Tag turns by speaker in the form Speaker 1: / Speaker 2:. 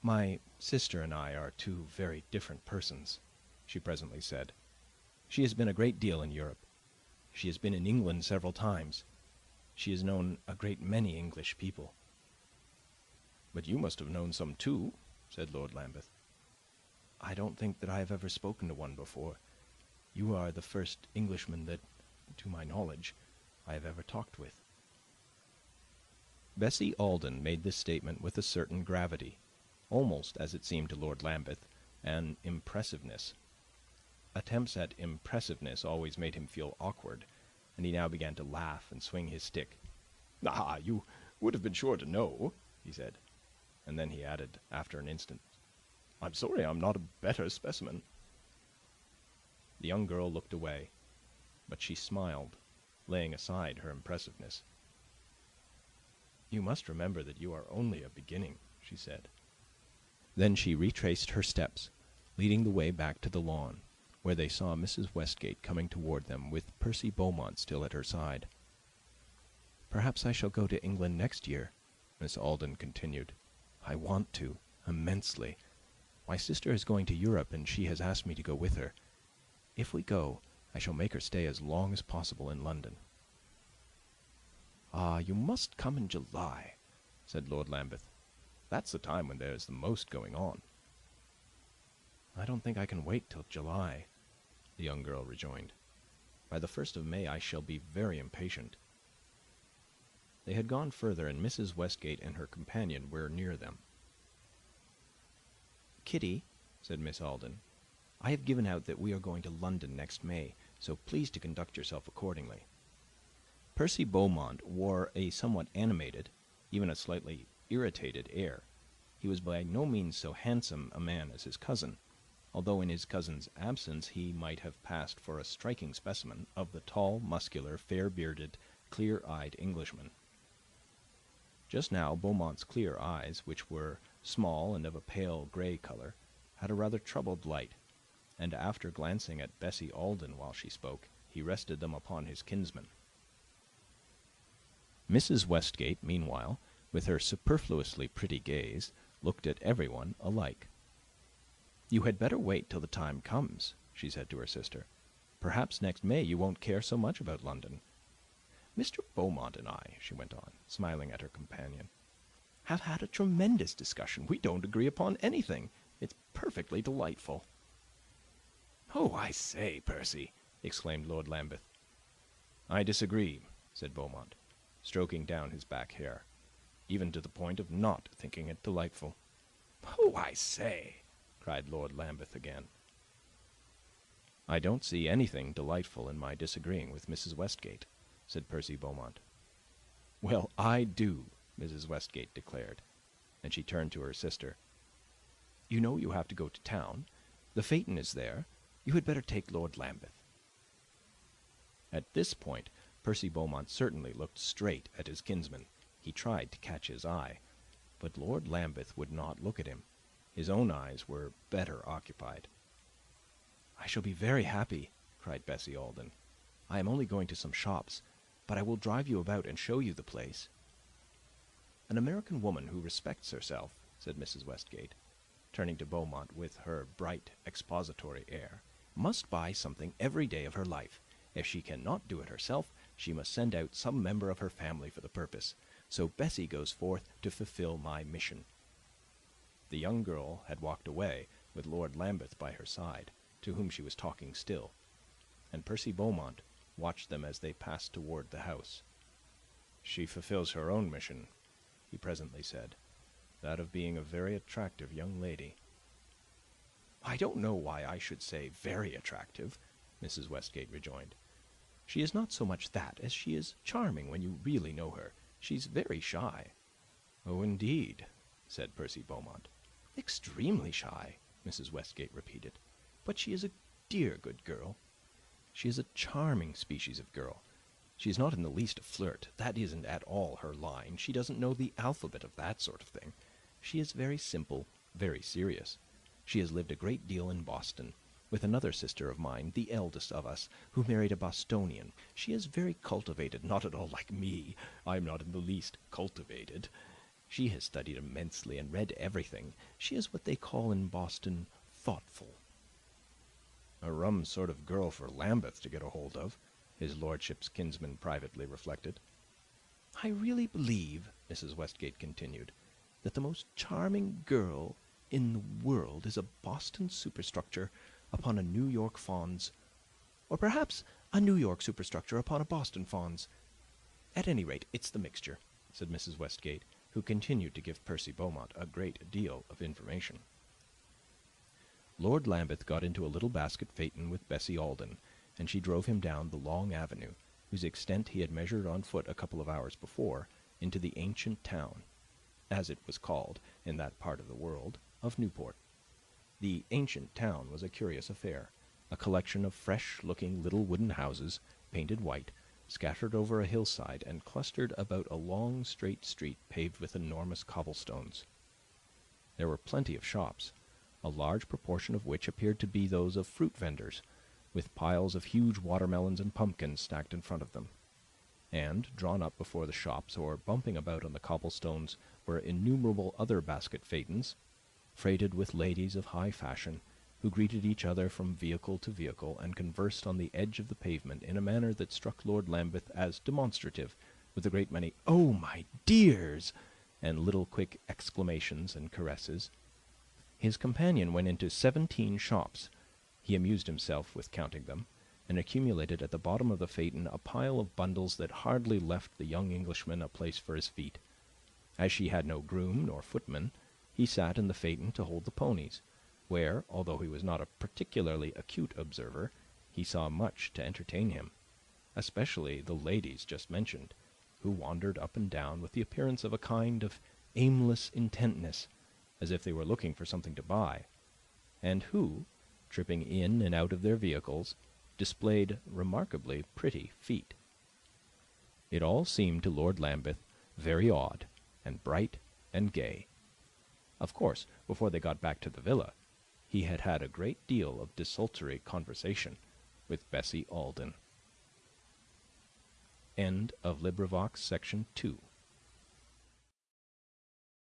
Speaker 1: My sister and I are two very different persons," she presently said. "She has been a great deal in Europe. She has been in England several times. She has known a great many English people." "But you must have known some too," said Lord Lambeth. "I don't think that I have ever spoken to one before. You are the first Englishman that, to my knowledge, I have ever talked with." Bessie Alden made this statement with a certain gravity, almost, as it seemed to Lord Lambeth, an impressiveness. Attempts at impressiveness always made him feel awkward, and he now began to laugh and swing his stick. "Ah, you would have been sure to know," he said. And then he added, after an instant, "I'm sorry I'm not a better specimen." The young girl looked away, but she smiled, laying aside her impressiveness. "You must remember that you are only a beginning," she said. Then she retraced her steps, leading the way back to the lawn, where they saw Mrs. Westgate coming toward them with Percy Beaumont still at her side. "Perhaps I shall go to England next year," Miss Alden continued. "I want to, immensely. My sister is going to Europe, and she has asked me to go with her. If we go, I shall make her stay as long as possible in London." "Ah, you must come in July," said Lord Lambeth. "That's the time when there is the most going on." "I don't think I can wait till July," the young girl rejoined. "By the 1st of May I shall be very impatient." They had gone further, and Mrs. Westgate and her companion were near them. "Kitty," said Miss Alden, "I have given out that we are going to London next May, so please to conduct yourself accordingly." Percy Beaumont wore a somewhat animated, even a slightly irritated air. He was by no means so handsome a man as his cousin, although in his cousin's absence he might have passed for a striking specimen of the tall, muscular, fair-bearded, clear-eyed Englishman. Just now Beaumont's clear eyes, which were small and of a pale grey color, had a rather troubled light, and after glancing at Bessie Alden while she spoke, he rested them upon his kinsman. Mrs. Westgate, meanwhile, with her superfluously pretty gaze, looked at everyone alike. "You had better wait till the time comes," she said to her sister. "Perhaps next May you won't care so much about London. Mr. Beaumont and I," she went on, smiling at her companion, "have had a tremendous discussion. We don't agree upon anything. It's perfectly delightful." "Oh, I say, Percy!" exclaimed Lord Lambeth. "I disagree," said Beaumont, stroking down his back hair, "even to the point of not thinking it delightful." "Oh, I say!" cried Lord Lambeth again. "I don't see anything delightful in my disagreeing with Mrs. Westgate," said Percy Beaumont. "Well, I do," Mrs. Westgate declared, and she turned to her sister. "You know you have to go to town. The phaeton is there. You had better take Lord Lambeth." At this point, Percy Beaumont certainly looked straight at his kinsman. He tried to catch his eye, but Lord Lambeth would not look at him. His own eyes were better occupied. "I shall be very happy," cried Bessie Alden. "I am only going to some shops, but I will drive you about and show you the place." "An American woman who respects herself," said Mrs. Westgate, turning to Beaumont with her bright expository air, "must buy something every day of her life. If she cannot do it herself, she must send out some member of her family for the purpose. So Bessie goes forth to fulfill my mission." The young girl had walked away, with Lord Lambeth by her side, to whom she was talking still, and Percy Beaumont watched them as they passed toward the house. "She fulfills her own mission," he presently said, "that of being a very attractive young lady." "I don't know why I should say very attractive," Mrs. Westgate rejoined. "She is not so much that as she is charming when you really know her. She's very shy." "Oh, indeed," said Percy Beaumont. "Extremely shy," Mrs. Westgate repeated. "But she is a dear good girl. She is a charming species of girl. She is not in the least a flirt. That isn't at all her line. She doesn't know the alphabet of that sort of thing. She is very simple, very serious. She has lived a great deal in Boston, with another sister of mine, the eldest of us, who married a Bostonian. She is very cultivated, not at all like me. I am not in the least cultivated. She has studied immensely and read everything. She is what they call in Boston thoughtful." "A rum sort of girl for Lambeth to get hold of," his lordship's kinsman privately reflected. "I really believe," Mrs. Westgate continued, "that the most charming girl in the world is a Boston superstructure upon a New York Fawns, or perhaps a New York superstructure upon a Boston Fawns. At any rate, it's the mixture," said Mrs. Westgate, who continued to give Percy Beaumont a great deal of information. Lord Lambeth got into a little basket phaeton with Bessie Alden, and she drove him down the long avenue, whose extent he had measured on foot a couple of hours before, into the ancient town, as it was called in that part of the world, of Newport. The ancient town was a curious affair, a collection of fresh-looking little wooden houses, painted white, scattered over a hillside and clustered about a long straight street paved with enormous cobblestones. There were plenty of shops, a large proportion of which appeared to be those of fruit vendors, with piles of huge watermelons and pumpkins stacked in front of them. And, drawn up before the shops or bumping about on the cobblestones, were innumerable other basket phaetons, freighted with ladies of high fashion, who greeted each other from vehicle to vehicle and conversed on the edge of the pavement in a manner that struck Lord Lambeth as demonstrative, with a great many "Oh, my dears!" and little quick exclamations and caresses. His companion went into 17 shops. He amused himself with counting them, and accumulated at the bottom of the phaeton a pile of bundles that hardly left the young Englishman a place for his feet. As she had no groom nor footman, he sat in the phaeton to hold the ponies, where, although he was not a particularly acute observer, he saw much to entertain him, especially the ladies just mentioned, who wandered up and down with the appearance of a kind of aimless intentness, as if they were looking for something to buy, and who, tripping in and out of their vehicles, displayed remarkably pretty feet. It all seemed to Lord Lambeth very odd, and bright and gay. Of course, before they got back to the villa, he had had a great deal of desultory conversation with Bessie Alden. End of LibriVox section 2.